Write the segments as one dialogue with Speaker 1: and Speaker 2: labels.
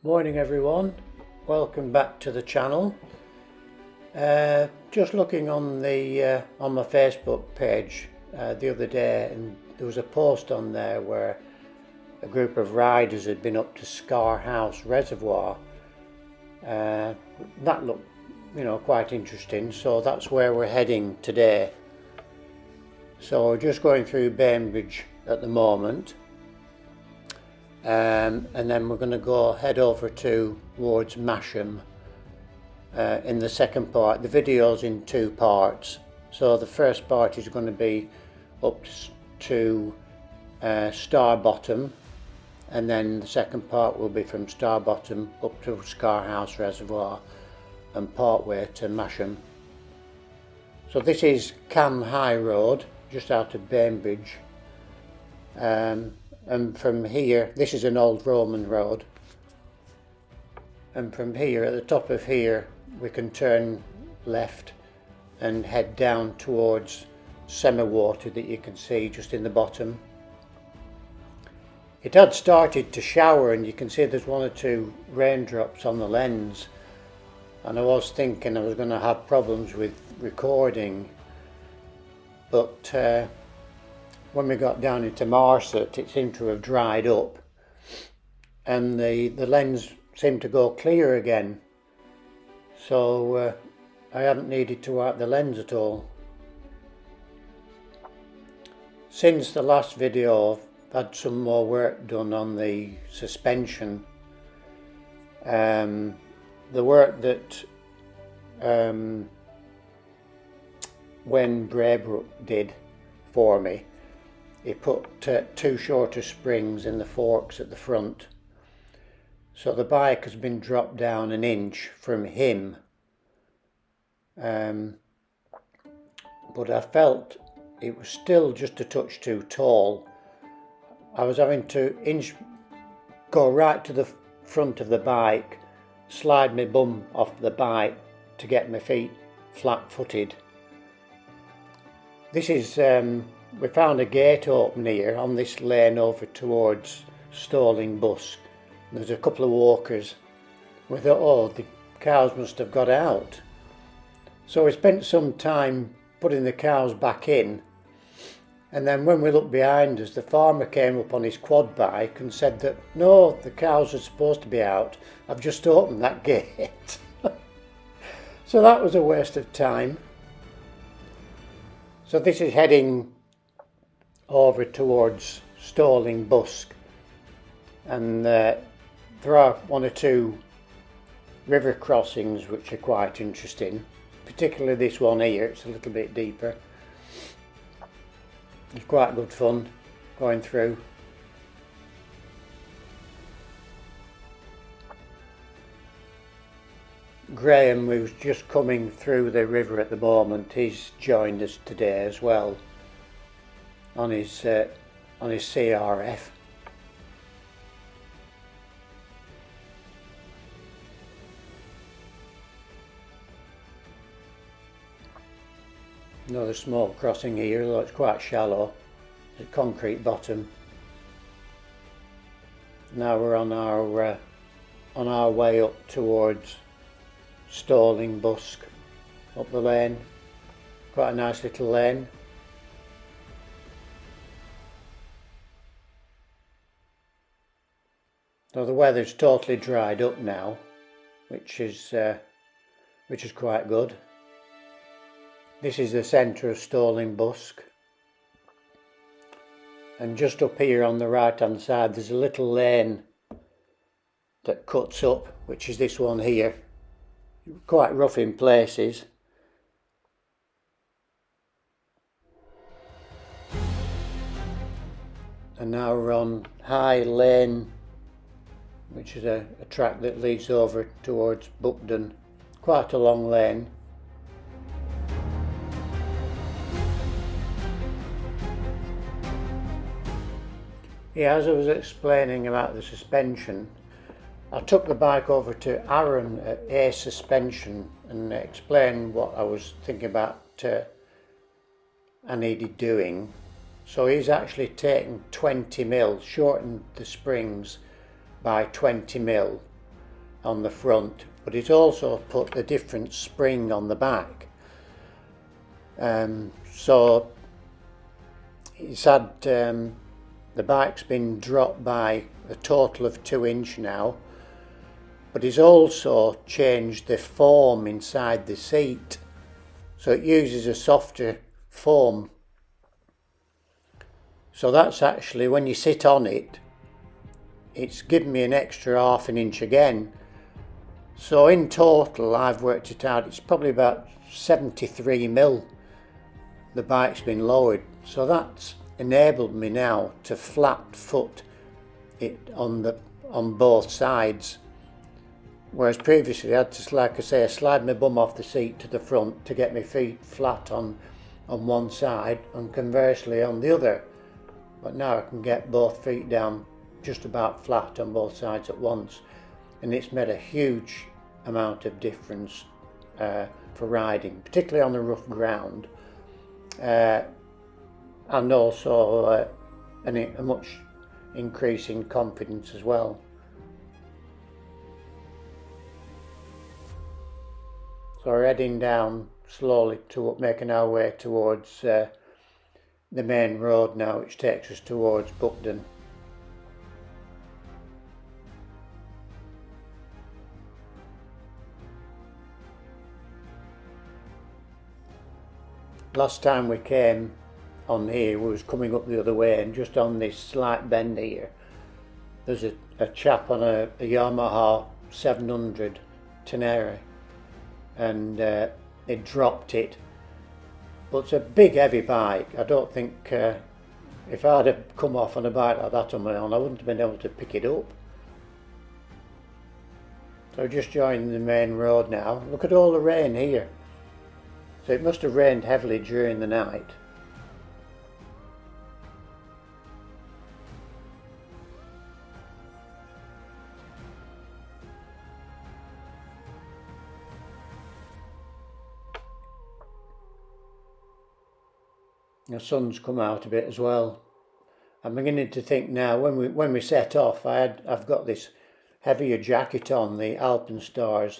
Speaker 1: Morning everyone, welcome back to the channel. Just looking on my Facebook page the other day, and there was a post on there where a group of riders had been up to Scar House Reservoir. That looked, quite interesting, so that's where we're heading today. So we're just going through Bainbridge at the moment. And then we're going to head over towards Masham in the second part. The video's in two parts, so the first part is going to be up to Starbottom, and then the second part will be from Starbottom up to Scar House Reservoir and part way to Masham. So this is Cam High Road, just out of Bainbridge. And from here, this is an old Roman road, and from here, at the top of here, we can turn left and head down towards semi-water that you can see just in the bottom. It had started to shower, and you can see there's one or two raindrops on the lens, and I was thinking I was going to have problems with recording, but when we got down into Marsett, it seemed to have dried up, and the lens seemed to go clear again, so I haven't needed to wipe the lens at all. Since the last video, I've had some more work done on the suspension. The work that when Bainbridge did for me, he put two shorter springs in the forks at the front, so the bike has been dropped down an inch from him, but I felt it was still just a touch too tall. I was having to go right to the front of the bike, slide my bum off the bike to get my feet flat-footed. This is we found a gate open here on this lane over towards Stalling Busk. There's a couple of walkers. We thought, oh, the cows must have got out. So we spent some time putting the cows back in, and then when we looked behind us, the farmer came up on his quad bike and said that, no, the cows are supposed to be out. I've just opened that gate. So that was a waste of time. So this is heading over towards Stalling Busk, and there are one or two river crossings which are quite interesting, particularly this one here. It's a little bit deeper. It's quite good fun going through. Graham, who's just coming through the river at the moment, he's joined us today as well on his CRF. Another small crossing here, though it's quite shallow. It's a concrete bottom. Now we're on our way up towards Stalling Busk, up the lane. Quite a nice little lane. So the weather's totally dried up now, which is quite good. This is the centre of Stalling Busk, and just up here on the right hand side there's a little lane that cuts up, which is this one here. Quite rough in places. And now we're on High Lane, which is a track that leads over towards Buckden. Quite a long lane. Yeah, as I was explaining about the suspension, I took the bike over to Aaron at A Suspension and explained what I was thinking about I needed doing. So he's actually taken 20 mil, shortened the springs by 20 mil, on the front, but it's also put a different spring on the back. So it's had the bike's been dropped by a total of 2 inch now, but he's also changed the foam inside the seat, so it uses a softer foam. So that's actually, when you sit on it, it's given me an extra ½ an inch again. So in total, I've worked it out, it's probably about 73mm the bike's been lowered. So that's enabled me now to flat foot it on both sides, whereas previously I had to, like I say, slide my bum off the seat to the front to get my feet flat on one side and conversely on the other. But now I can get both feet down just about flat on both sides at once, and it's made a huge amount of difference for riding, particularly on the rough ground, and also a much increase in confidence as well. So we're heading down slowly to making our way towards the main road now, which takes us towards Buckden. Last time we came on here, we was coming up the other way, and just on this slight bend here, there's a chap on a Yamaha 700 Tenere, and he dropped it. But it's a big heavy bike. I don't think if I'd have come off on a bike like that on my own, I wouldn't have been able to pick it up. So just joining the main road now. Look at all the rain here. So it must have rained heavily during the night. The sun's come out a bit as well. I'm beginning to think now, when we set off, I've got this heavier jacket on, the Alpenstars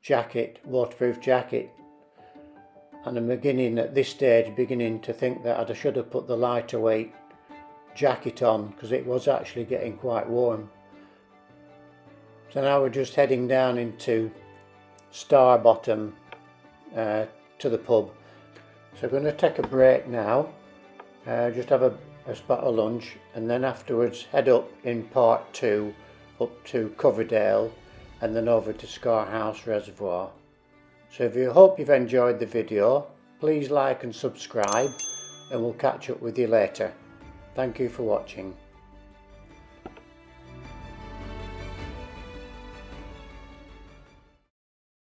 Speaker 1: jacket, waterproof jacket, and I'm at this stage beginning to think that I should have put the lighter weight jacket on, because it was actually getting quite warm. So now we're just heading down into Starbottom to the pub. So we're going to take a break now, just have a spot of lunch, and then afterwards head up in part 2 up to Coverdale and then over to Scarhouse Reservoir. So if you hope you've enjoyed the video, please like and subscribe, and we'll catch up with you later. Thank you for watching.